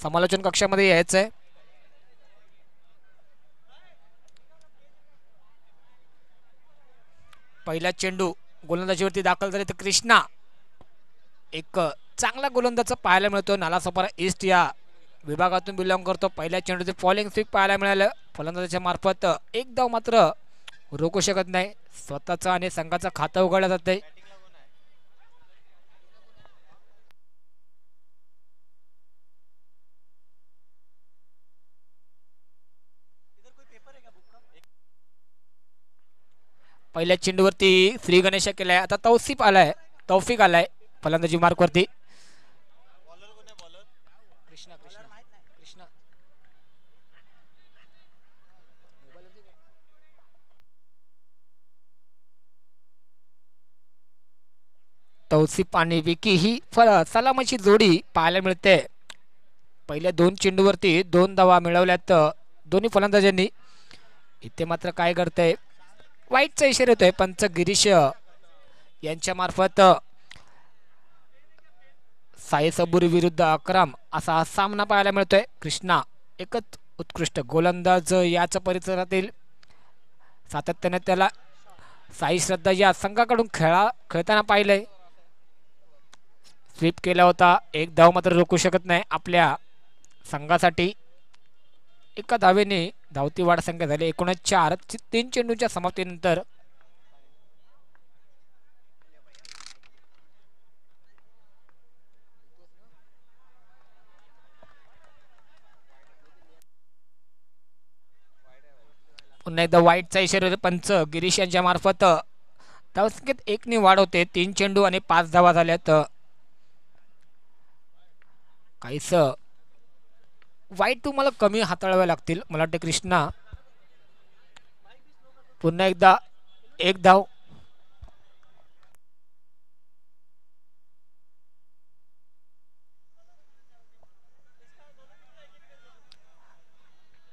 समालोचन कक्षामध्ये यायचं आहे. पहिला चेंडू गोलंदाजीवरती दाखल झाले तर कृष्णा एक चांगला गोलंदाज पाहायला मिळतो. नालासोपारा ईस्ट या विभागातून बिलॉंग करतो. पहिल्या चेंडूचे फॉलिंग स्वीप पाहायला मिळालं. फलंदाजाच्या मार्फत एक धाव मात्र रोखू शकत नाही. स्वतःचा आणि संघाचं खातं उघडलं जाते. पहिल्या चेंडूवरती श्री गणेश केलाय. आता तौफिक आलाय फलंदाजी मार्कवरती. कृष्णा तौसिफ आणि विकी ही सलामीची जोडी पाहायला मिळते. पहिल्या 2 चेंडूवरती 2 धावा मिळवल्यात दोन्ही फलंदाजांनी. इथे मात्र काय करतंय, वाईटचा इशारा येतोय पंच गिरीश यांच्या मार्फत. साई सबुरी विरुद्ध अकराम असा हा सामना पाहायला मिळतोय. कृष्णा एकच उत्कृष्ट गोलंदाज याच परिसरातील. सातत्याने त्याला साई श्रद्धा या संघाकडून खेळताना पाहिलंय. स्वीप केला होता. एक धाव मात्र रोखू शकत नाही आपल्या संघासाठी. एका धावेने धावती वाढ संख्या झाली 49. 3 चेंडूच्या समाप्तीनंतर पुन्हा एकदा वाईटचा इशारा पंच गिरीश यांच्या मार्फत. धावसंख्येत 1 ने वाढ होते. 3 चेंडू आणि 5 धावा झाल्यात. काहीच वाईट तुम्हाला कमी हाताळावे लागतील मला वाटते. कृष्णा पुन्हा एकदा 1 धाव.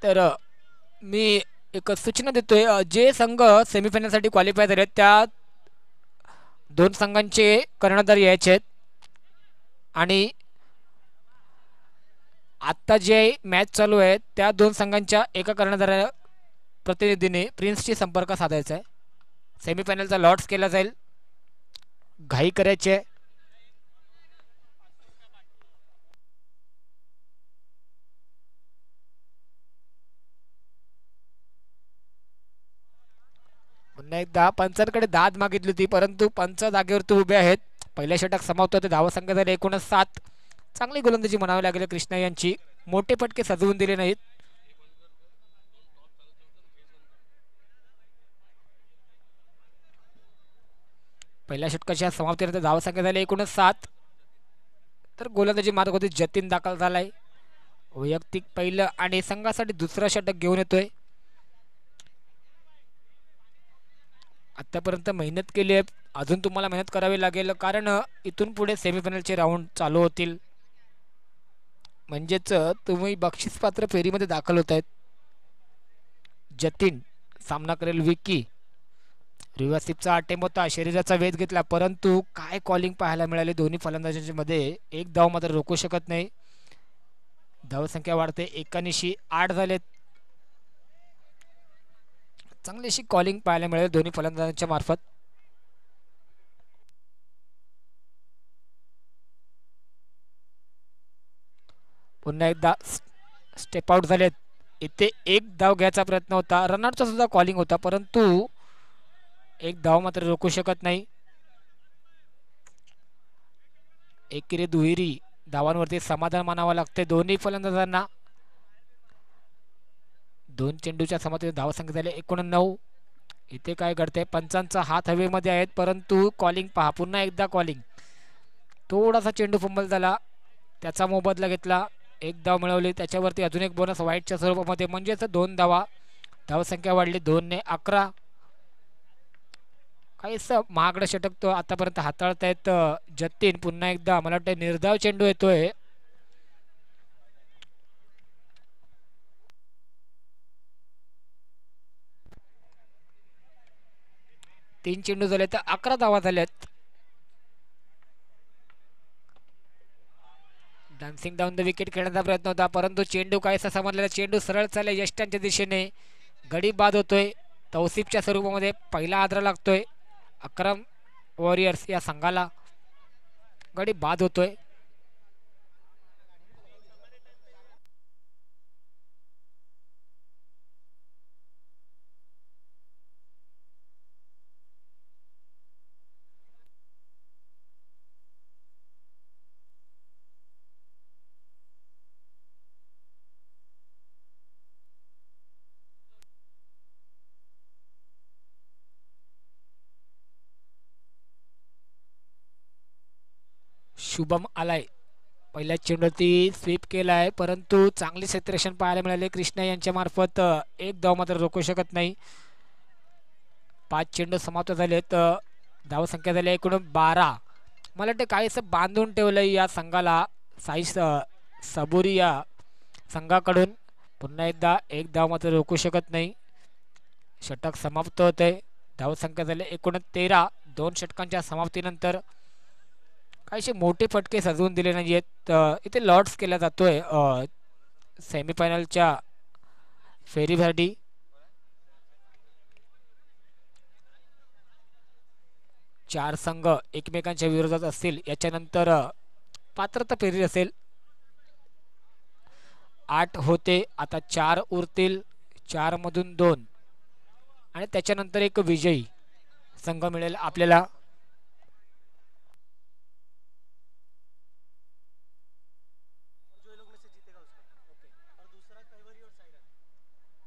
तर मी एक सूचना देतोय, जे संघ सेमीफायनलसाठी क्वालिफाय झाले त्या 2 संघांचे कर्णधार यायचे आहेत. आणि आत्ता जे मॅच चालू आहे त्या 2 संघांच्या एका कर्णधार प्रतिनिधीने प्रिन्सशी संपर्क साधायचा आहे. सेमीफायनलचा लॉट्स केला जाईल. घाई करायचे. पुन्हा एकदा पंचांकडे दाद मागितली होती परंतु पंच जागेवरती उभे आहेत. पहिल्या षटक समाप्त होते. धावसंख्या झाली 59. चांगली गोलंदाजी म्हणावी लागेल कृष्णा यांची. मोठे फटके सजवून दिले नाहीत. पहिल्या षटकाच्या समाप्तीनंतर धावसंख्या झाली 59. तर गोलंदाजी मार्ग होती. जतीन दाखल झालाय. वैयक्तिक पहिलं आणि संघासाठी दुसरा षटक घेऊन येतोय. आतापर्यंत मेहनत केली आहे. अजून तुम्हाला मेहनत करावी लागेल कारण इथून पुढे सेमीफायनलचे राऊंड चालू होतील. म्हणजेच तुम्ही बक्षीसपात्र फेरीमध्ये दाखल होत आहेत. जतीन सामना करेल विकी. रिव्हर्सिपचा अटेम्प्ट होता. शरीराचा वेध घेतला परंतु काय कॉलिंग पाहायला मिळाले दोन्ही फलंदाजांच्या मध्ये. 1 धाव मात्र रोखू शकत नाही. धावसंख्या वाढते. 81 झालेत. चांगली अशी कॉलिंग पाहायला मिळेल दोन्ही फलंदाजांच्या मार्फत. पुन्हा एकदा स्टेप आउट झालेत. इथे 1 धाव घ्यायचा प्रयत्न होता. रनआउटचा सुद्धा कॉलिंग होता परंतु 1 धाव मात्र रोखू शकत नाही. एकेरी दुहेरी धावांवरती समाधान मानावं लागते दोन्ही फलंदाजांना. 2 चेंडूच्या समाप्तीत धावसंख्या झाली 89. इथे काय घडते, पंचांचा हात हवेमध्ये आहेत परंतु कॉलिंग पहा. पुन्हा एकदा कॉलिंग. थोडासा चेंडू फंबल झाला त्याचा मोबदला घेतला. 1 धाव मिळवली. त्याच्यावरती अजून एक बोनस वाईटच्या स्वरूपामध्ये म्हणजेच 2 धावा. धावसंख्या वाढली 2 ने 11. काहीच महागडं षटक तो आतापर्यंत हाताळतायत जतीन. पुन्हा एकदा मला वाटतं निर्धाव चेंडू येतोय. तीन चेंडू झाले तर 11 धावा झाल्यात. Dancing dancing down the wicket खेळण्याचा प्रयत्न होता, परंतु चेंडू काहीसा समजलेला, चेंडू सरळ चालला यष्टांच्या दिशेने, गडी बाद होतोय. तौसिफच्या स्वरूपामध्ये पहिला आदरा लागतोय अक्रम वॉरियर्स या संघाला, गडी बाद होतोय. शुभम आलाय, पहिल्या चेंडूवरती स्वीप केला आहे, परंतु चांगले क्षेत्ररक्षण पाहायला मिळाले कृष्णा यांच्या मार्फत. एक धाव मात्र रोखू शकत नाही. 5 चेंडू समाप्त झालेत, धावसंख्या झाली एकूण 12. मला वाटतं काहीसं बांधून ठेवलंय या संघाला साई सबुरी या संघाकडून. पुन्हा एकदा एक धाव मात्र रोखू शकत नाही. षटक समाप्त होते, धावसंख्या झाली एकूण 13. 2 षटकांच्या समाप्तीनंतर काहीशे मोठे फटके सजवून दिले नाही आहेत. इथे लॉट्स केला जातोय सेमीफायनलच्या फेरीसाठी. चार संघ एकमेकांच्या विरोधात असतील, याच्यानंतर पात्रता फेरी असेल. 8 होते, आता 4 उरतील, 4 मधून 2 आणि त्याच्यानंतर एक विजयी संघ मिळेल आपल्याला.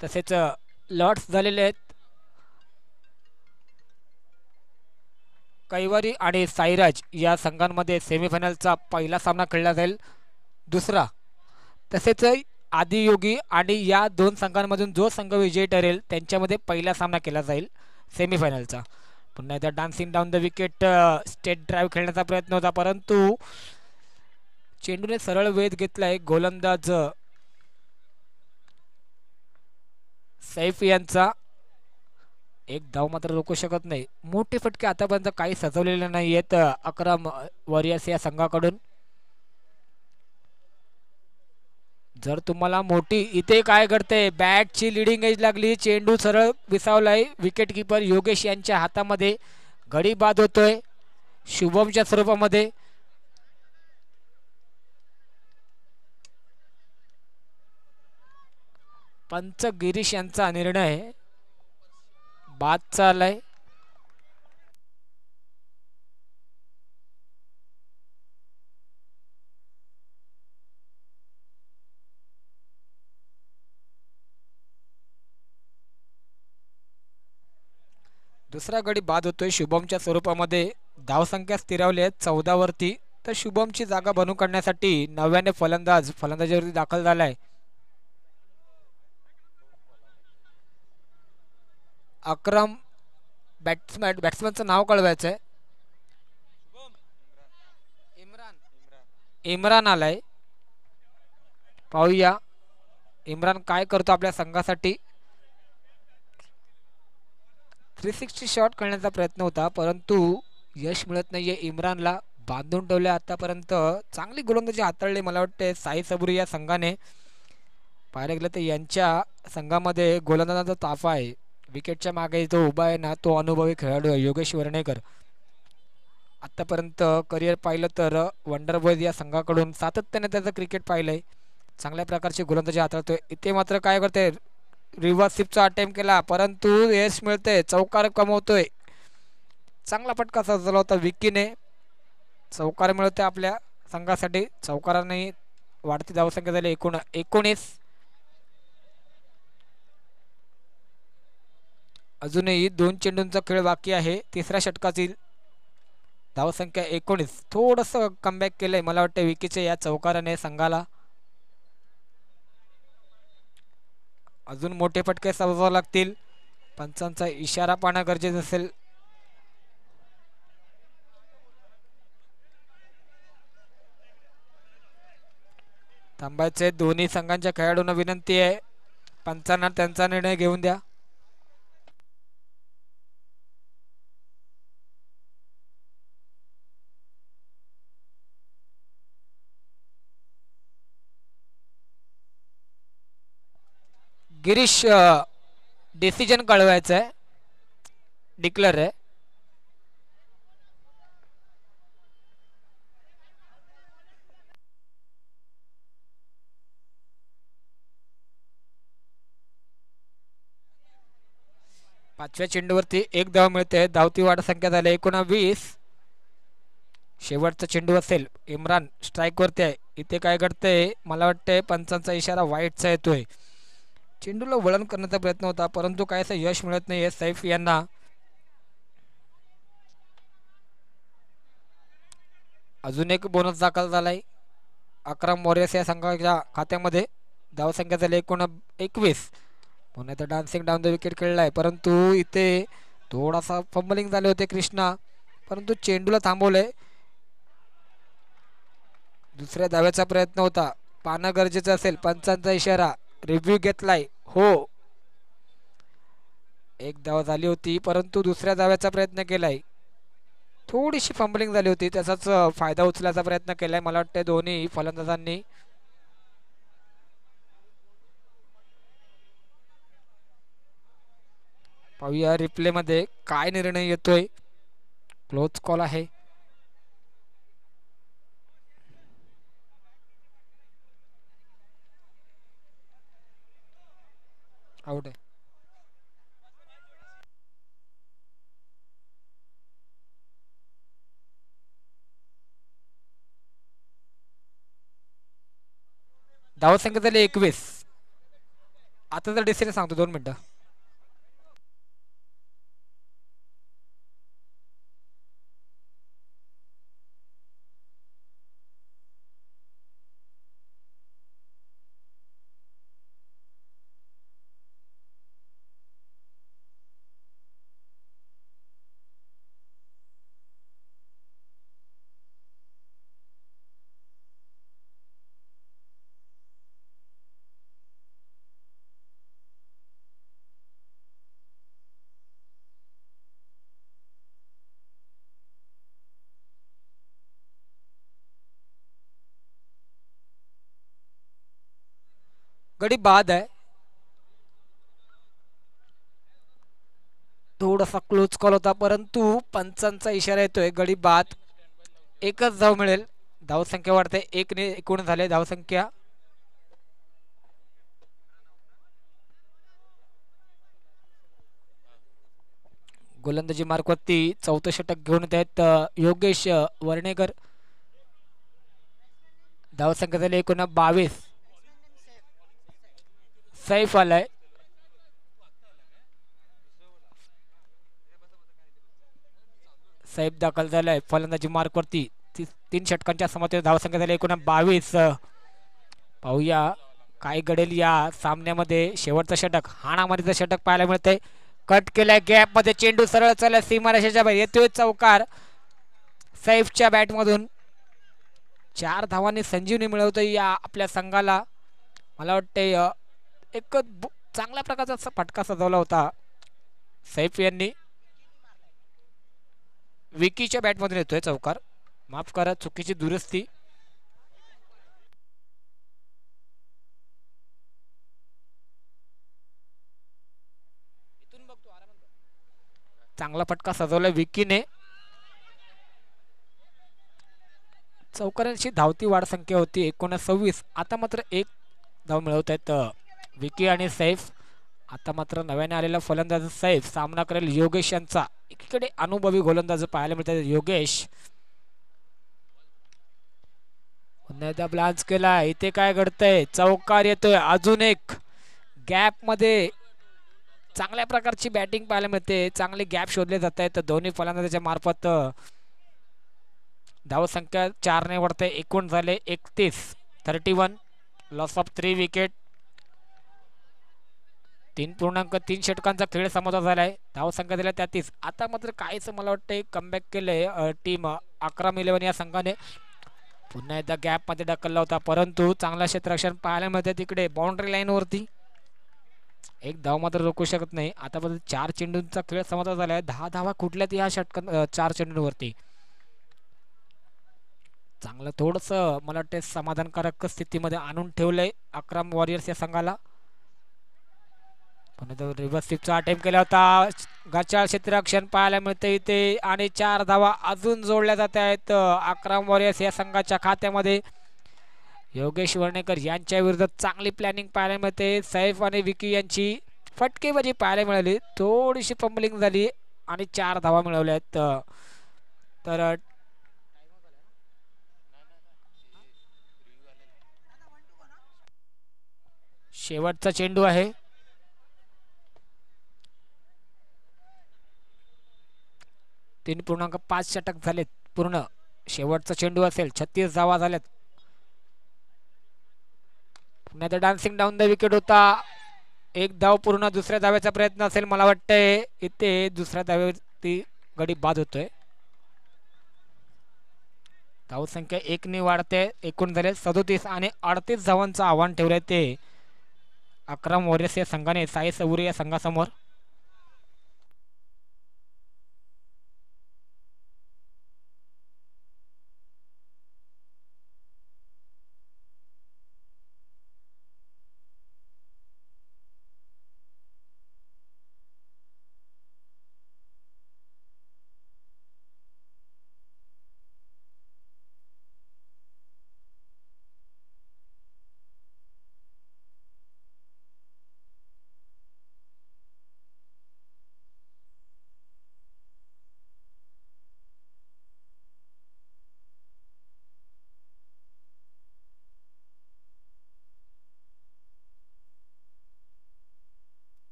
तसेच लॉट्स झालेले आहेत. कैवारी आणि साईराज या संघांमध्ये सेमीफायनलचा पहिला सामना खेळला जाईल. दुसरा तसेच आदियोगी आणि या 2 संघांमधून जो संघ विजयी ठरेल त्यांच्यामध्ये पहिला सामना केला जाईल सेमीफायनलचा. पुन्हा एकदा dancing down the wicket state drive खेळण्याचा प्रयत्न होता, परंतु चेंडूने सरळ वेध घेतलाय गोलंदाज सैफ यांचा. एक धाव मात्र रोखू शकत नाही. मोठे फटके आतापर्यंत काही सजवलेले नाही आहेत अक्रम वॉरियर्स या संघाकडून. जर तुम्हाला मोठी इथे काय घडते, बॅटची लिडिंग एज लागली, चेंडू सरळ विसावलाय, विकेट किपर योगेश यांच्या हातामध्ये, गडी बाद होतोय शुभमच्या स्वरूपामध्ये. पंच गिरीश यांचा निर्णय बाद चाललाय. दुसरा गडी बाद होतोय शुभमच्या स्वरूपामध्ये. धावसंख्या स्थिरावली आहे 14 वरती. तर शुभमची जागा बनवून काढण्यासाठी नव्याने फलंदाजीवरती दाखल झालाय. अक्रम बॅट्समॅनचं नाव कळवायचं आहे. इम्रान आलाय, पाहूया इम्रान काय करतो आपल्या संघासाठी. 360 शॉट खेळण्याचा प्रयत्न होता, परंतु यश मिळत नाहीये इम्रानला. बांधून ठेवले आतापर्यंत, चांगली गोलंदाजी हाताळली मला वाटते साई सबुरी या संघाने. पाहायला गेलं तर यांच्या संघामध्ये गोलंदाजाचा ताफा आहे. विकेटच्या मागे जो उभा आहे ना, तो अनुभवी खेळाडू आहे योगेश वर्णेकर. आतापर्यंत करिअर पाहिलं तर वंडर बॉयज या संघाकडून सातत्याने त्याचं क्रिकेट पाहिलंय, चांगल्या प्रकारची गोलंदाजी हाताळतोय. इथे मात्र काय करते, रिव्हर्स स्वीपचा अटेम्प्ट केला, परंतु यश मिळते, चौकार कमवतोय. चांगला फटका सजवला होता विकीने, चौकार मिळवते आपल्या संघासाठी. चौकाराने वाढती धावसंख्या झाली 19. अजूनही 2 चेंडूंचा खेळ बाकी आहे. तिसऱ्या षटकाची धावसंख्या 19. थोडस कमबॅक केलंय मला वाटतं विकीचे या चौकाराने संघाला. अजून मोठे फटके सजवावे लागतील, पंचांचा इशारा पाहणं गरजेचं असेल. थांबायचे, दोन्ही संघांच्या खेळाडूंना विनंती आहे, पंचांना त्यांचा निर्णय घेऊन द्या. गिरीश डिसिजन कळवायचं आहे, डिक्लेअर आहे. पाचव्या चेंडूवरती एक धाव मिळते. धावती वाढ संख्या झाली 19. शेवटचा चेंडू असेल. इम्रान स्ट्राईक वरती आहे. इथे काय घडतंय, मला वाटतंय पंचांचा इशारा वाईटचा येतोय. चेंडूला वळण करण्याचा प्रयत्न होता परंतु काहीसं यश मिळत नाही सैफ यांना. अजून एक बोनस दाखल झालाय अकरम वॉरियर्स या संघाच्या खात्यामध्ये. धावसंख्या झाली 21. पुन्हा इथं डान्सिंग डाऊन द विकेट खेळलाय परंतु इथे थोडासा फंबलिंग झाले होते कृष्णा, परंतु चेंडूला थांबवलंय. दुसऱ्या धाव्याचा प्रयत्न होता, पाहणं गरजेचं असेल. पंचांचा इशारा, रिव्ह्यू घेतलाय. हो, एक धाव झाली होती परंतु दुसऱ्या धाव्याचा प्रयत्न केलाय. थोडीशी फंबलिंग झाली होती, त्याचाच फायदा उचलायचा प्रयत्न केलाय मला वाटतं दोन्ही फलंदाजांनी. पाहूया रिप्ले मध्ये काय निर्णय येतोय. क्लोज कॉल आहे. आउट आहे. धावसंख्या झाली 21. आता तर डिसिजन सांगतो 2 मिनिटं. गडी बाद आहे. थोडासा क्लोज कॉल होता परंतु पंचांचा इशारा येतोय गडी बाद. एकच धाव मिळेल. धावसंख्या वाढते, 1 ने एकूण झाले धावसंख्या. गोलंदाजी मार्कवरती 4थं षटक घेऊन येत आहेत योगेश वर्णेकर. धावसंख्या झाली 22. सैफ आलाय. सैफ दाखल झालाय फलंदाजी मार्कवरती. 3 षटकांच्या समाप्तीवर धावसंख्या झाली 22. पाहूया काय घडेल या सामन्यामध्ये. शेवटचं षटक, हाणामारीचं षटक पाहायला मिळतंय. कट केलाय गॅप मध्ये, चेंडू सरळ चालला सीमारेषेच्या बाहेर, येतोय चौकार सैफच्या बॅट मधून. 4 धावांनी संजीवनी मिळवतोय या आपल्या संघाला. मला वाटतंय एक चांगल्या प्रकारचा फटका सजवला होता सैफ यांनी. विकीच्या बॅट मधून येतोय चौकार. माफ करा, चुकीची दुरुस्ती. चांगला फटका सजवला विकीने. चौकारांची धावती वाढ संख्या होती 29. आता मात्र 1 धाव मिळवत आहेत विकी आणि सैफ. आता मात्र नव्याने आलेला फलंदाज सैफ सामना करेल योगेश यांचा. एकीकडे अनुभवी गोलंदाज पाहायला मिळतात योगेश. पुन्हा एकदा ब्लान्स केला. इथे काय घडतंय, चौकार येतोय. अजून एक गॅप मध्ये चांगल्या प्रकारची बॅटिंग पाहायला मिळते. चांगले गॅप शोधले जात आहेत दोन्ही फलंदाजाच्या मार्फत. धावसंख्या 4 ने वाढते, एकूण झाले 31. Loss of 3 wicket. 3.3 षटकांचा खेळ समाप्त झालाय. धावसंख्या दिल्या 33. आता मात्र काहीच मला वाटतं कमबॅक केलंय टीम अकरम 11 या संघाने. पुन्हा एकदा गॅप मध्ये ढकलला होता परंतु चांगला क्षेत्ररक्षण पाहायला मिळते तिकडे बाउंड्री लाईन वरती. एक धाव मात्र रोखू शकत नाही. आतापर्यंत 4 चेंडूंचा खेळ समाप्त झालाय. 10 धावा कुठल्यात या षटकां 4 चेंडूंवरती. चांगलं थोडस मला वाटतं समाधानकारक स्थितीमध्ये आणून ठेवलंय अकरम वॉरियर्स या संघाला. पण रिव्हर्स स्वीपचा अटेम्प्ट केला होता. गचाळ क्षेत्ररक्षण पाहायला मिळते इथे आणि 4 धावा अजून जोडल्या जात आहेत अकराम वॉरियर्स या संघाच्या खात्यामध्ये. योगेश वर्णेकर यांच्या विरुद्ध चांगली प्लॅनिंग पाहायला मिळते. सैफ आणि विकी यांची फटकेबाजी पाहायला मिळाली. थोडीशी पंबलिंग झाली आणि 4 धावा मिळवल्या आहेत. तर शेवटचा चेंडू आहे. 3.5 षटक झालेत पूर्ण. शेवटचा चेंडू असेल. 36 धावा झाल्यात. पुन्हा डान्सिंग डाऊन द विकेट होता. एक धाव पूर्ण. दुसऱ्या धाव्याचा प्रयत्न असेल मला वाटतंय. इथे दुसऱ्या धाव्यावरती गडी बाद होतोय. धावसंख्या 1 ने वाढते. एकूण झाले 37 आणि 38 धावांचं आव्हान ठेवलंय ते अकराम वॉरियर्स या संघाने साई सवुरी या संघासमोर.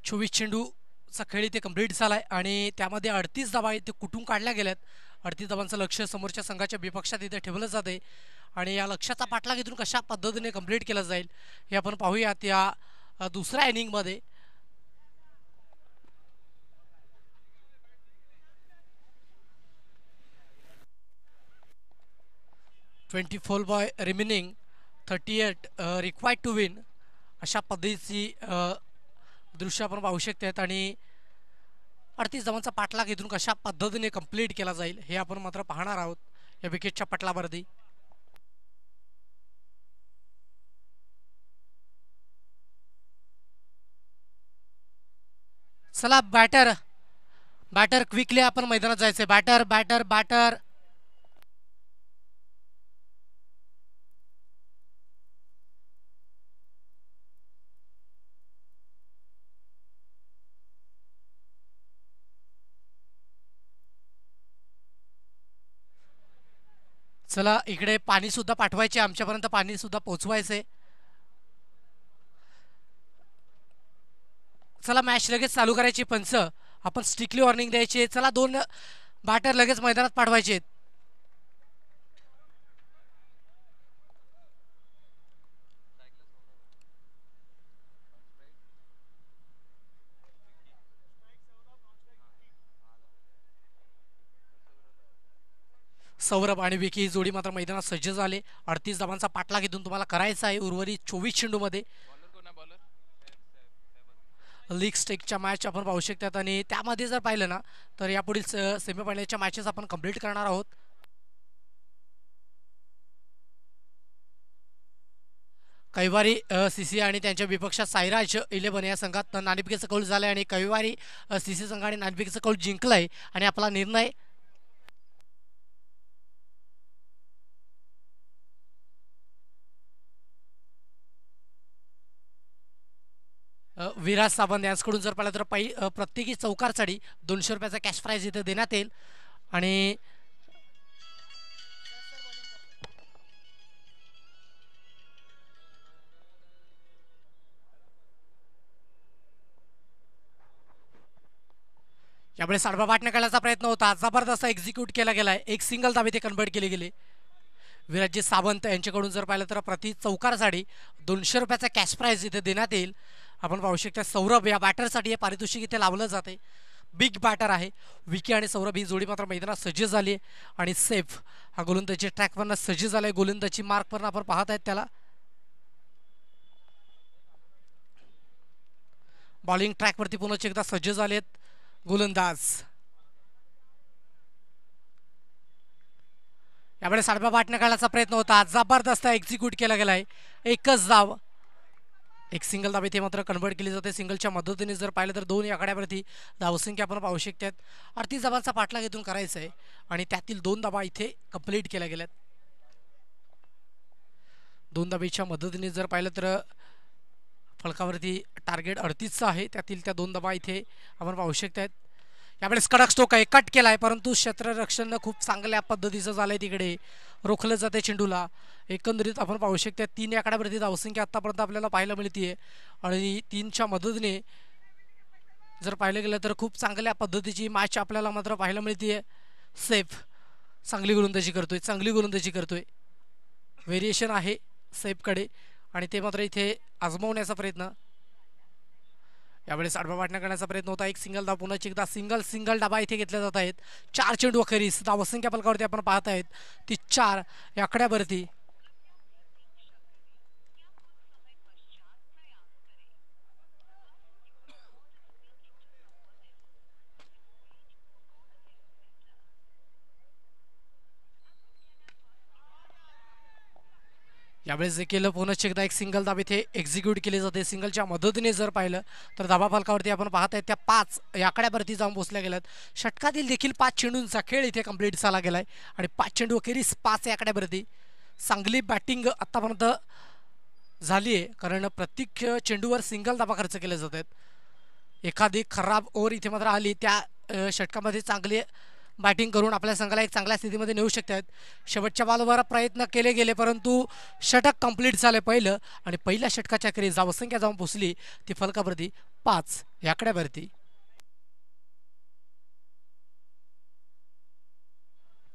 चोवीस चेंडूचा खेळ इथे कंप्लीट झालाय आणि त्यामध्ये 38 धावा इथे कुठून काढल्या गेल्यात. 38 धावांचं लक्ष समोरच्या संघाच्या विपक्षात इथे ठेवलं जाते आणि या लक्ष्याचा पाठलाग इथून कशा पद्धतीने कंप्लीट केला जाईल हे आपण पाहूयात या दुसऱ्या इनिंगमध्ये. "24 boy remaining 38 required to win" अशा पद्धतीची दृश्य आपण पाहू शकतात आणि 38 धावांचा पाठलाग इथून कशा पद्धतीने कंप्लीट केला जाईल हे आपण मात्र पाहणार आहोत या विकेटच्या पटलावरती. चला बॅटर बॅटर क्विकली आपण मैदानात जायचंय. बॅटर बॅटर बॅटर चला इकडे पाणी सुद्धा पाठवायचे. आमच्यापर्यंत पाणी सुद्धा पोहोचवायचंय. चला मॅच लगेच चालू करायची. पंच आपण स्ट्रिक्टली वॉर्निंग द्यायची. चला 2 बॅटर लगेच मैदानात पाठवायचे. सौरभ आणि विकी ही जोडी मात्र मैदानात सज्ज झाले. 38 धावांचा पाठलाग इथून तुम्हाला करायचा आहे उर्वरित 24 चेंडूमध्ये. लीग स्टेकच्या मॅच आपण पाहू शकतात आणि त्यामध्ये जर पाहिलं ना तर यापुढील सेमीफायनलच्या मॅचेस आपण कंप्लीट करणार आहोत. कैवारी सीसी आणि त्यांच्या विपक्षात साईराज 11 या संघात नाणेफेकीचा कौल झालाय आणि कैवारी सीसी संघाने नाणेफेकीचा कौल जिंकलाय आणि आपला निर्णय विराज सावंत यांच्याकडून जर पाहिलं तर प्रत्येकी चौकारसाठी 200 रुपयाचा कॅश प्राईज इथे देण्यात येईल. आणि यावेळी साडबा पाटणे खेळण्याचा प्रयत्न होता, जबरदस्त एक्झिक्यूट केला गेलाय, एक सिंगल धाबे ते कन्वर्ट केले गेले. विराजजी सावंत यांच्याकडून जर पाहिलं तर प्रति चौकारसाठी 200 रुपयाचा कॅश प्राइज इथे देण्यात येईल. आपण पाहू शकता सौरभ या बॅटरसाठी हे पारितोषिक इथे लावलं जाते. बिग बॅटर आहे. विकी आणि सौरभ ही जोडी मात्र मैदानात सज्ज झाली आहे आणि सेफ हा गोलंदाजी ट्रॅकवरनं सज्ज झालाय. गोलंदाजी मार्कवरनं आपण पाहत आहेत त्याला. बॉलिंग ट्रॅकवरती पुन्हा एकदा सज्ज झालेत गोलंदाज. यावेळी साडबा पाटणे खेळण्याचा प्रयत्न होता, जबरदस्त एक्झिक्यूट केला गेलाय. एकच धाव, एक सिंगल धाव इथे मात्र कन्वर्ट केली जाते. सिंगलच्या मदतीने जर पाहिलं तर 2 आकड्यावरती धावसंख्या आपण पाहू शकतात. 38 धावांचा पाठलाग इथून करायचा आहे आणि त्यातील 2 धावा इथे कंप्लीट केल्या गेल्यात. 2 धाबीच्या मदतीने जर पाहिलं तर फलकावरती टार्गेट 38चं आहे, त्यातील त्या 2 धाबा इथे आपण पाहू शकतात. यावेळेस कडक स्टोक आहे, कट केलाय, परंतु क्षेत्ररक्षण खूप चांगल्या पद्धतीचं झालंय. तिकडे रोखलं जाते चेंडूला. एकंदरीत आपण पाहू शकता 3 आकड्यावरती धावसंख्या आतापर्यंत आपल्याला पाहायला मिळते आणि 3च्या मदतीने जर पाहिलं गेलं तर खूप चांगल्या पद्धतीची मॅच आपल्याला मात्र पाहायला मिळते. सेफ चांगली गोलंदाजी करतोय, चांगली गोलंदाजी करतोय. व्हेरिएशन आहे सेफकडे आणि ते मात्र इथे आजमावण्याचा प्रयत्न. यावेळेस आडवा वाटण्या करण्याचा प्रयत्न होता. एक सिंगल धाव, पुन्हा एकदा सिंगल डाबा इथे घेतले जात आहेत. 4 चेंडू अखेरीस धावसंख्या फलकावरती आपण पाहत आहेत ती 4 या आकड्यावरती. यावेळेस देखील पुन्हा एकदा एक सिंगल धाव इथे एक्झिक्यूट केली जाते. सिंगलच्या मदतीने जर पाहिलं तर धाबा फलकावरती आपण पाहत आहेत त्या 5 या आकड्यावरती जाऊन पोहोचल्या गेल्यात. षटकातील देखील 5 चेंडूंचा खेळ इथे कंप्लीट झाला गेलाय आणि 5 चेंडू अखेरीस 5 या आकड्यावरती. चांगली बॅटिंग आतापर्यंत झाली आहे, कारण प्रत्येक चेंडूवर सिंगल धाबा खर्च केले जात आहेत. एखादी खराब ओव्हर इथे मात्र आली त्या षटकामध्ये चांगली बॅटिंग करून आपल्या संघाला एक चांगल्या स्थितीमध्ये नेऊ शकतात. शेवटच्या बॉलवर प्रयत्न केले गेले, परंतु षटक कंप्लीट झाले पहिलं आणि पहिल्या षटकाच्या अखेरीस धावसंख्या जाऊन पोचली ती फलकावरती 5 या आकड्यावरती.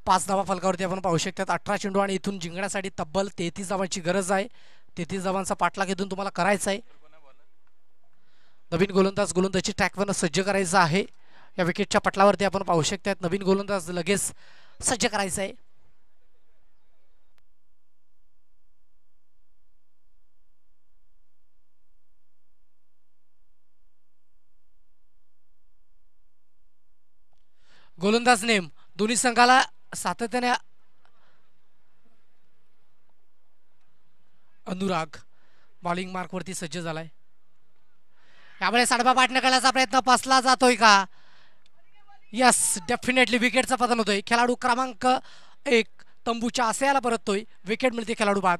5 धावा फलकावरती आपण पाहू शकतात. 18 चेंडू आणि इथून जिंकण्यासाठी तब्बल 33 धावांची गरज आहे. 33 धावांचा पाठलाग इथून तुम्हाला करायचा आहे. नवीन गोलंदाजी ट्रॅकवरनं सज्ज करायचा आहे. या विकेटच्या पटलावरती आपण पाहू शकतात नवीन गोलंदाज लगेच सज्ज करायचा आहे. गोलंदाज नेम दोन्ही संघाला सातत्याने अनुराग बॉलिंग मार्कवरती सज्ज झालाय. यामुळे साडबा पाटणे करण्याचा प्रयत्न फसला जातोय का? यस, डेफिनेटली विकेटचं पतन होतोय. खेळाडू क्रमांक 1 तंबूच्या आशयाला परततोय. विकेट मिळते खेळाडू बाद.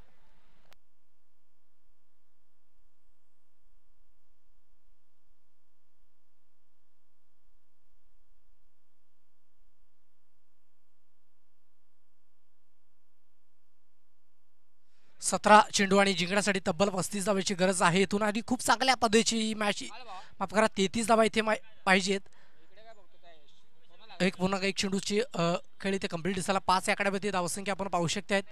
सतरा चेंडू आणि जिंकण्यासाठी तब्बल 35 धावांची गरज आहे. इथून आधी खूप चांगल्या पद्धतीची मॅच, माफ करा 33 धावा इथे पाहिजेत. एक पुन्हा एक चेंडूची खेळ इथे कंप्लीट झाला. 5 आकड्यावरती धावसंख्या आपण पाहू शकतात.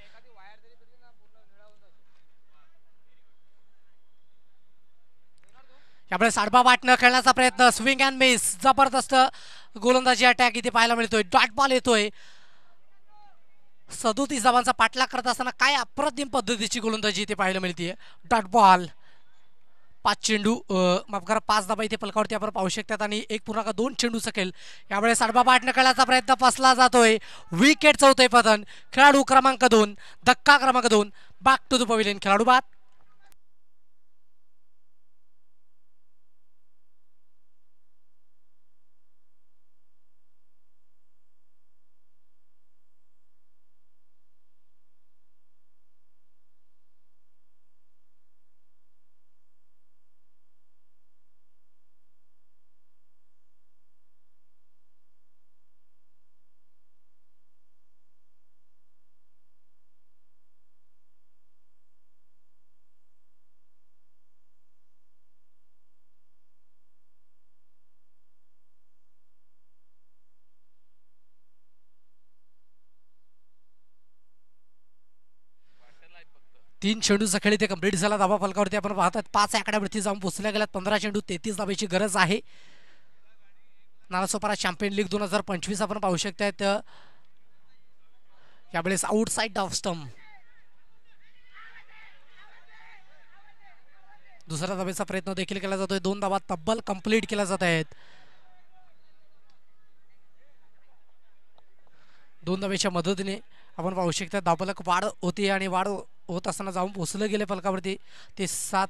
यामुळे साडबा वाटणं खेळण्याचा प्रयत्न, स्विंग अँड मिस, जबरदस्त गोलंदाजी अटॅक इथे पाहायला मिळतोय. डॉट बॉल येतोय. 37 धावांचा पाठलाग करत असताना काय अप्रतिम पद्धतीची गोलंदाजी इथे पाहायला मिळते. डॉट बॉल, 5 चेंडू, माफ करा 5 धाबा इथे फलकावरती आपण पाहू शकतात आणि 1.2 चेंडूचा खेळ. यामुळे साडबा पाटणे खेळाचा प्रयत्न फसला जातोय. विकेट चौथे पतन. खेळाडू क्रमांक 2, धक्का क्रमांक 2, बॅक टू द पवेलियन. खेळाडू बाद. 3 चेंडूचा खेळ इथे कंप्लीट झाला. धाबा फलकावरती आपण पाहतात 5 आकड्यावरती जाऊन पोहोचल्या गेल्यात. 15 चेंडू 33 धाब्याची गरज आहे. नालासोपारा चॅम्पियन लीग 2025 आपण पाहू शकतात. यावेळेस आउटसाइड ऑफ स्टंप. दुसऱ्या धाब्याचा प्रयत्न देखील केला जातोय. 2 धाबा तब्बल कंप्लीट केल्या जात आहेत. 2 धाब्याच्या मदतीने आपण पाहू शकता धावफलक वाढ होती आणि वाढ होत असताना जाऊन पोहोचले गेले फलकावरती ते 7.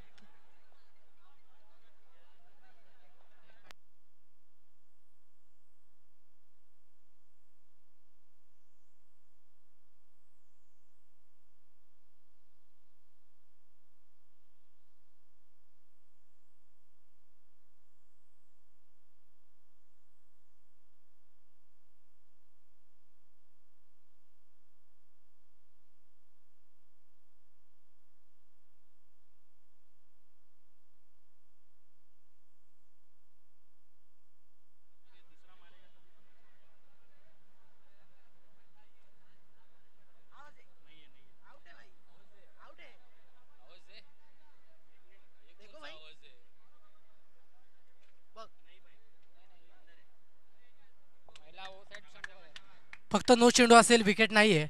फक्त 9 चेंडू असेल, विकेट नाहीये.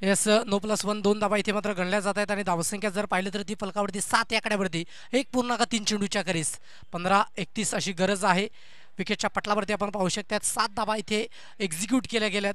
येस, 9+1 2 धाबा इथे मात्र गणल्या जात आहेत आणि धावसंख्या जर पाहिलं तर ती फलकावरती 7 आकड्यावरती 1.3 चेंडूच्या करीस 15-31 अशी गरज आहे. विकेटच्या पटलावरती आपण पाहू शकतात 7 धाबा इथे एक्झिक्यूट केल्या गेल्यात.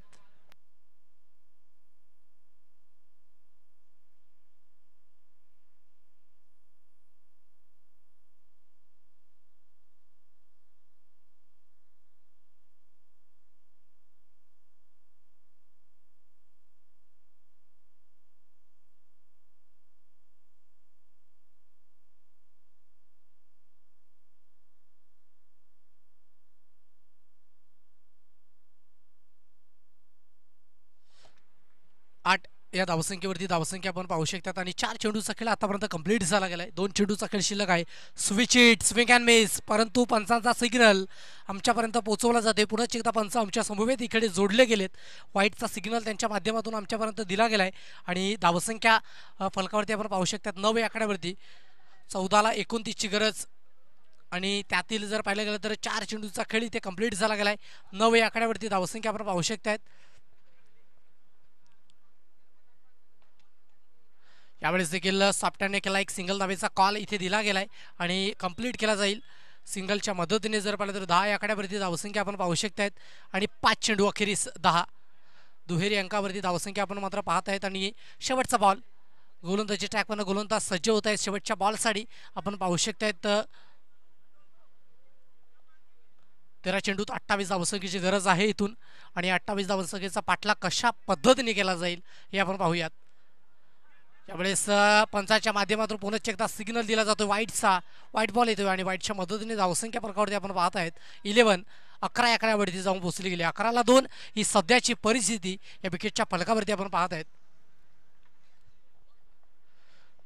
आठ या धावसंख्येवरती धावसंख्या आपण पाहू शकतात आणि 4 चेंडूचा खेळ आतापर्यंत कंप्लीट झाला गेलाय. 2 चेंडूचा खेळ शिल्लक आहे. Switch it, swing and miss, परंतु पंचांचा सिग्नल आमच्यापर्यंत पोहोचवला जाते. पुन्हा एकदा पंच आमच्या समवेत इकडे जोडले गेलेत. व्हाईटचा सिग्नल त्यांच्या माध्यमातून आमच्यापर्यंत दिला गेलाय आणि धावसंख्या फलकावरती आपण पाहू शकतात 9 आकड्यावरती 14ला 29ची गरज आणि त्यातील जर पाहिलं गेलं तर 4 चेंडूचा खेळ इथे कंप्लीट झाला गेलाय. 9 आकड्यावरती धावसंख्या आपण पाहू शकतात. यावेळेस देखील सापट्याने केला एक सिंगल धावेचा कॉल इथे दिला गेलाय आणि कंप्लीट केला जाईल. सिंगलच्या मदतीने जर पाहिलं तर 10 आकड्यावरती धावसंख्या आपण पाहू शकतात आणि 5 चेंडू अखेरीस 10 दुहेरी अंकावरती धावसंख्या आपण मात्र पाहत आहेत. आणि शेवटचा बॉल गोलंदाजी ट्रॅकवरनं गोलंदाज सज्ज होत आहेत. शेवटच्या बॉलसाठी आपण पाहू शकतात 13 चेंडूत 28 धावसंख्येची गरज आहे इथून आणि 28 धावसंख्येचा पाठलाग कशा पद्धतीने केला जाईल हे आपण पाहूयात. यावेळेस पंचाच्या माध्यमातून पुन्हा एकदा सिग्नल दिला जातो व्हाईटचा. व्हाईट बॉल येतोय आणि व्हाईटच्या मदतीने धावसंख्या फलकावरती आपण पाहत आहेत 11 आकड्यावरती जाऊन पोहोचली गेली. 11ला 2 ही सध्याची परिस्थिती या विकेटच्या फलकावरती आपण पाहत आहेत.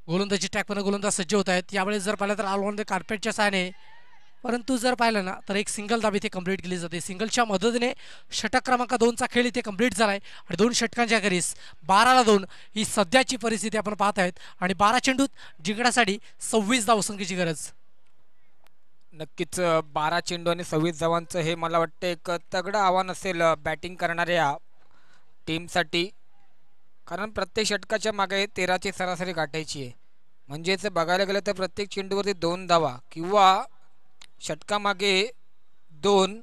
गोलंदाजी ट्रॅकवर गोलंदाज सज्ज होत आहेत. यावेळेस जर पाहिलं तर ऑल ऑन द कार्पेटच्या सहाय्याने, परंतु जर पाहिलं ना तर एक सिंगल धाब इथे कंप्लीट केली जाते. सिंगलच्या मदतीने षटक क्रमांक 2चा खेळ इथे कंप्लीट झालाय आणि 2 षटकांच्या अखेरीस 12ला 2 ही सध्याची परिस्थिती आपण पाहत आहेत आणि 12 चेंडूत जिंकण्यासाठी 26 धावसंख्येची गरज. नक्कीच 12 चेंडू आणि 26 धावांचं हे मला वाटतं एक तगडं आव्हान असेल बॅटिंग करणाऱ्या टीमसाठी, कारण प्रत्येक षटकाच्या मागे 13ची सरासरी गाठायची आहे. म्हणजेच बघायला गेलं तर प्रत्येक चेंडूवरती 2 धावा किंवा षटकामागे 2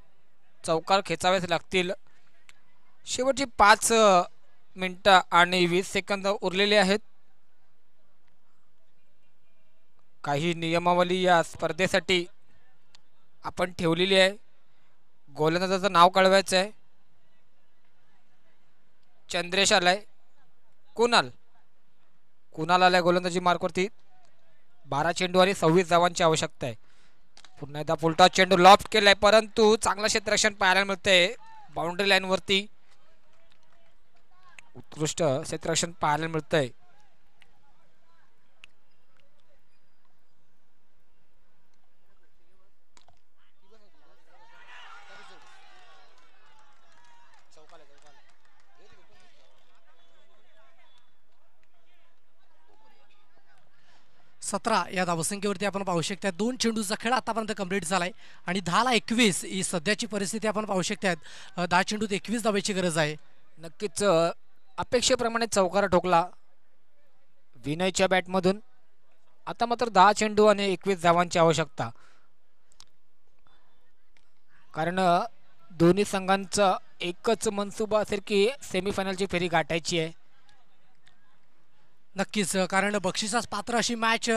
चौकार खेचावेच लागतील. शेवटची 5 मिनिटं आणि 20 सेकंद उरलेले आहेत. काही नियमावली या स्पर्धेसाठी आपण ठेवलेली आहे. गोलंदाजाचं नाव कळवायचं आहे. चंद्रेश आलाय, कुणाल आलाय गोलंदाजी मार्कवरती. 12 चेंडू आणि 26 धावांची आवश्यकता आहे. पुन्हा एकदा फुलटॉस चेंडू लॉफ्ट केलाय, परंतु चांगलं क्षेत्ररक्षण पाहायला मिळतंय. बाउंड्री लाईन वरती उत्कृष्ट क्षेत्ररक्षण पाहायला मिळतंय. 17 या धावसंख्येवरती आपण पाहू शकता. 2 चेंडूचा खेळ आतापर्यंत कंप्लीट झालाय आणि 10-21 ही सध्याची परिस्थिती आपण पाहू शकतात. 10 चेंडूत 21 धावेची गरज आहे. नक्कीच अपेक्षेप्रमाणे चौकार ठोकला विनयच्या बॅटमधून. आता मात्र 10 चेंडू आणि 21 धावांची आवश्यकता, कारण दोन्ही संघांचा एकच मनसुबा असेल की सेमीफायनलची फेरी गाठायची आहे. नक्कीच, कारण बक्षिसास पात्र अशी मॅच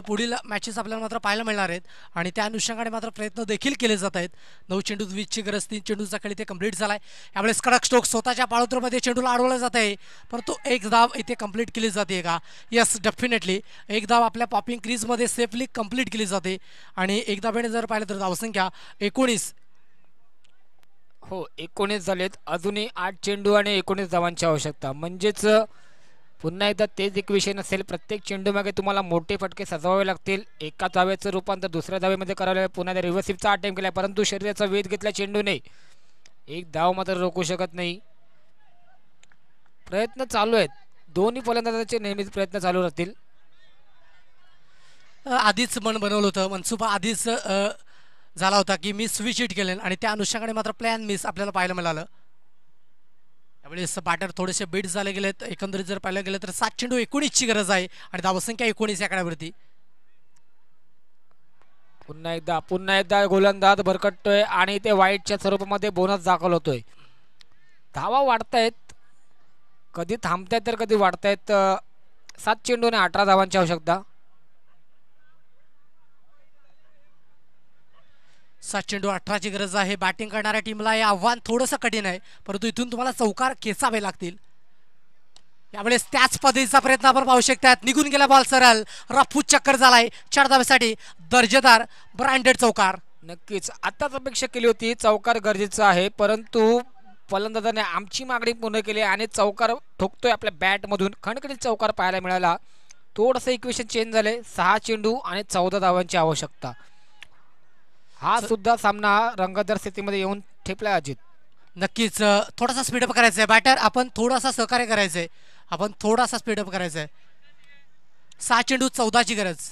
पुढील मॅचेस आपल्याला मात्र पाहायला मिळणार आहेत आणि त्या अनुषंगाने मात्र प्रयत्न देखील केले जात आहेत. 9 चेंडूत 20ची गरज, 3 चेंडूचा खेळ इथे कंप्लीट झालाय. यावेळेस कडक स्ट्रोक स्वतःच्या पाळोत्तरमध्ये चेंडूला अडवलं जात आहे, परंतु एक धाव इथे कंप्लीट केली जाते का? यस, डेफिनेटली एक धाव आपल्या पॉपिंग क्रीजमध्ये सेफली कंप्लीट केली जाते आणि एक धावेने जर पाहिलं तर धावसंख्या 19. हो, 19 झालेत. अजूनही 8 चेंडू आणि 19 धावांची आवश्यकता. म्हणजेच पुन्हा एकदा तेच एक विषय नसेल. प्रत्येक चेंडू मागे तुम्हाला मोठे फटके सजवावे लागतील. एका धावेचं रूपांतर दुसऱ्या धावेमध्ये करावं लागेल. पुन्हा एकदा रिव्हर्सिव्हचा अटेम्प्ट केला, परंतु शरीराचा वेध घेतला चेंडूने. एक धाव मात्र रोखू शकत नाही. प्रयत्न चालू आहेत, दोन्ही फलंदाजांचे नेहमीच प्रयत्न चालू राहतील. आधीच मन बनवलं होतं, मनसुबा आधीच झाला होता की मी स्विच हिट केले आणि त्या अनुषंगाने मात्र प्लॅन मिस आपल्याला पाहायला मिळालं. यावेळेस बॅटर थोडेसे बीट झाले गेलेत. एकंदरीत जर पाहायला गेलं तर 7 चेंडू 19ची गरज आहे आणि धावसंख्या 19 आकड्यावरती. पुन्हा एकदा गोलंदाज भरकटतोय आणि ते वाईटच्या स्वरूपामध्ये बोनस दाखल होतोय. धावा वाढतायत, कधी थांबतायत तर कधी वाढतायत. 7 चेंडू आणि 18 धावांची आवश्यकता. 7 चेंडू 18ची गरज आहे. बॅटिंग करणाऱ्या टीमला हे आव्हान थोडंसं कठीण आहे, परंतु इथून तुम्हाला चौकार खेचावे लागतील. यावेळेस त्याच पद्धतीचा प्रयत्न आपण पाहू शकतात. निघून गेला बॉल सरळ, रफू चक्कर झालाय. 4 धावेसाठी दर्जेदार ब्रँडेड चौकार. नक्कीच आताच अपेक्षा केली होती चौकार गरजेचा आहे, परंतु फलंदाजाने आमची मागणी पूर्ण केली आणि चौकार ठोकतोय आपल्या बॅटमधून. खणखणीत चौकार पाहायला मिळाला. थोडंसं इक्वेशन चेंज झाले. 6 चेंडू आणि 14 धावांची आवश्यकता. हा सुद्धा सामना रंगतदार स्थितीमध्ये येऊन ठेपला अजित. नक्कीच थोडासा स्पीडअप करायचा आहे. बॅटर आपण थोडासा सहकार्य करायचं आहे, आपण थोडासा स्पीडअप करायचा आहे. 6 चेंडू 14ची गरज.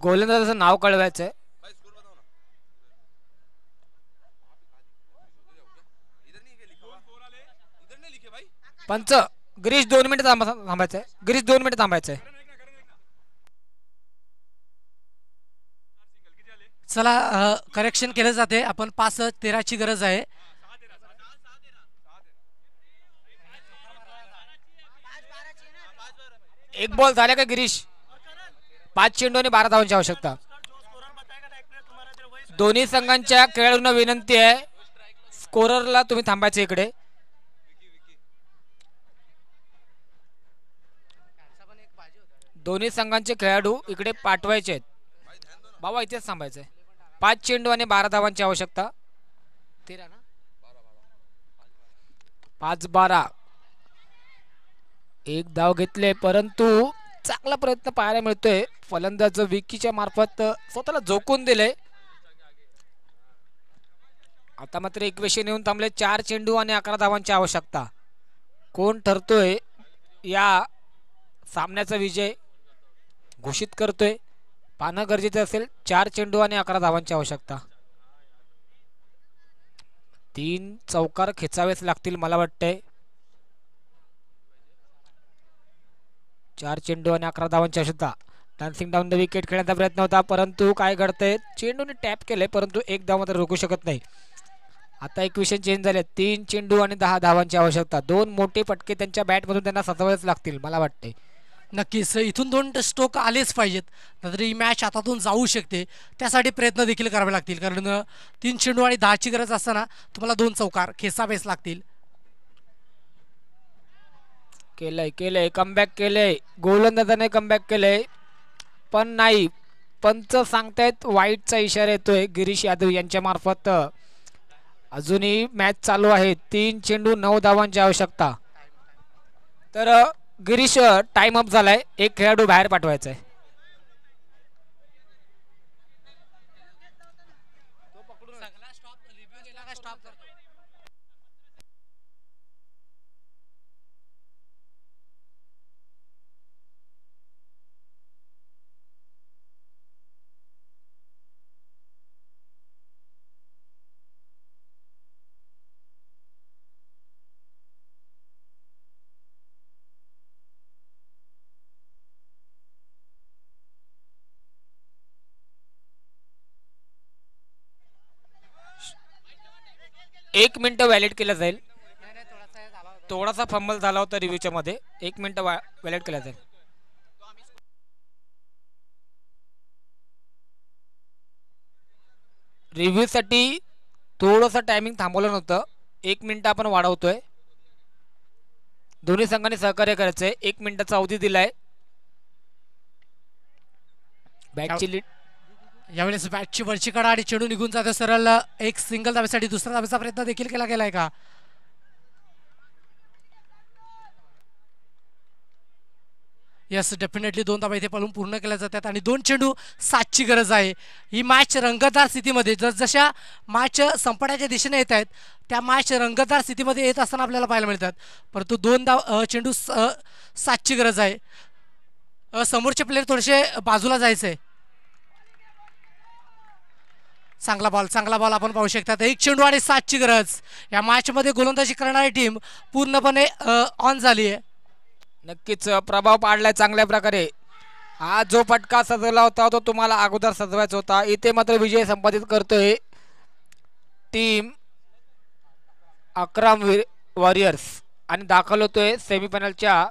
गोलंदाजाचं नाव कळवायचंय. पंच, गिरीश 2 मिनिट थांबायचंय. गिरीश 2 मिनिट थांबायचंय. चला, करेक्शन केलं जाते. आपण 5-13ची गरज आहे. एक बॉल झाला का गिरीश? 5 चेंडू आणि 12 धावांची आवश्यकता. दोन्ही संघांच्या खेळाडूंना विनंती आहे, स्कोररला तुम्ही थांबायचं इकडे. दोन्ही संघांचे खेळाडू इकडे पाठवायचे आहेत. बाबा इथेच थांबायचंय. 5 चेंडू आणि 12 धावांची आवश्यकता. 5-12. एक धाव घेतले, परंतु चांगला प्रयत्न पाहायला मिळतोय. फलंदाज विकीच्या मार्फत स्वतःला झोकून दिले. आता मात्र एक विषय येऊन थांबले. 4 चेंडू आणि 11 धावांची आवश्यकता. कोण ठरतोय या सामन्याचा विजय घोषित करतोय पाहणं गरजेचं असेल. 4 चेंडू आणि 11 धावांची आवश्यकता. 3 चौकार खेचावेच लागतील मला वाटतंय. 4 चेंडू आणि 11 धावांची आवश्यकता. डान्सिंग डाऊन द विकेट खेळण्याचा प्रयत्न होता, परंतु काय घडतंय, चेंडूने टॅप केलंय परंतु एक धाव मात्र रोखू शकत नाही. आता इक्वेशन चेंज झाले. 3 चेंडू आणि 10 धावांची आवश्यकता. 2 मोठे फटके त्यांच्या बॅटमधून त्यांना सजवावेच लागतील मला वाटते. नक्कीच इथून 2 स्ट्रोक आलेच पाहिजेत, नंतर ही मॅच हातातून जाऊ शकते. त्यासाठी प्रयत्न देखील करावे लागतील, कारण 3 चेंडू आणि 10ची गरज असताना तुम्हाला 2 चौकार खेचावेच लागतील. केलंय केलंय कमबॅक केलंय, गोलंदाजाने कमबॅक केलंय, पण नाही, पंच सांगतायत वाईटचा इशारा येतोय गिरीश यादव यांच्या मार्फत. अजूनही मॅच चालू आहे, 3 चेंडू 9 धावांची आवश्यकता. तर गिरीश टाइम अप झालाय, एक खेळाडू बाहेर पाठवायचा आहे. एक मिनिट व्हॅलिड केलं जाईल. थोडासा फंबल झाला होता रिव्ह्यूच्या मध्ये, 1 मिनिट व्हॅलिड केलं जाईल. रिव्ह्यू साठी थोडंसं टायमिंग थांबवलं नव्हतं, 1 मिनिट आपण वाढवतोय. दोन्ही संघांनी सहकार्य करायचंय, 1 मिनिटाचा अवधी दिलाय. बॅटची लीड यावेळेस बॅटची वरची कडा आणि चेंडू निघून जातो सरळ. एक सिंगल धाब्यासाठी दुसऱ्या धाब्याचा प्रयत्न देखील केला गेलाय का? यस, डेफिनेटली 2 धाबा इथे पळून पूर्ण केल्या जातात आणि 2 चेंडू 7ची गरज आहे. ही मॅच रंगतदार स्थितीमध्ये, जसजशा मॅच संपण्याच्या दिशेने येत आहेत त्या मॅच रंगतदार स्थितीमध्ये येत असताना आपल्याला पाहायला मिळतात. परंतु 2 चेंडू 7ची गरज आहे. समोरचे प्लेयर थोडेसे बाजूला जायचंय. चांगला बॉल आपण पाहू शकतात. 1 चेंडू आणि 7ची गरज. या मॅच मध्ये गोलंदाजी करणारी टीम पूर्णपणे ऑन झाली आहे. नक्कीच प्रभाव पाडलाय चांगल्या प्रकारे. हा जो फटका सजवला होता तो तुम्हाला अगोदर सजवायचा होता. इथे मात्र विजय संपादित करतोय टीम अकराम वॉरियर्स आणि दाखल होतोय सेमीफायनलच्या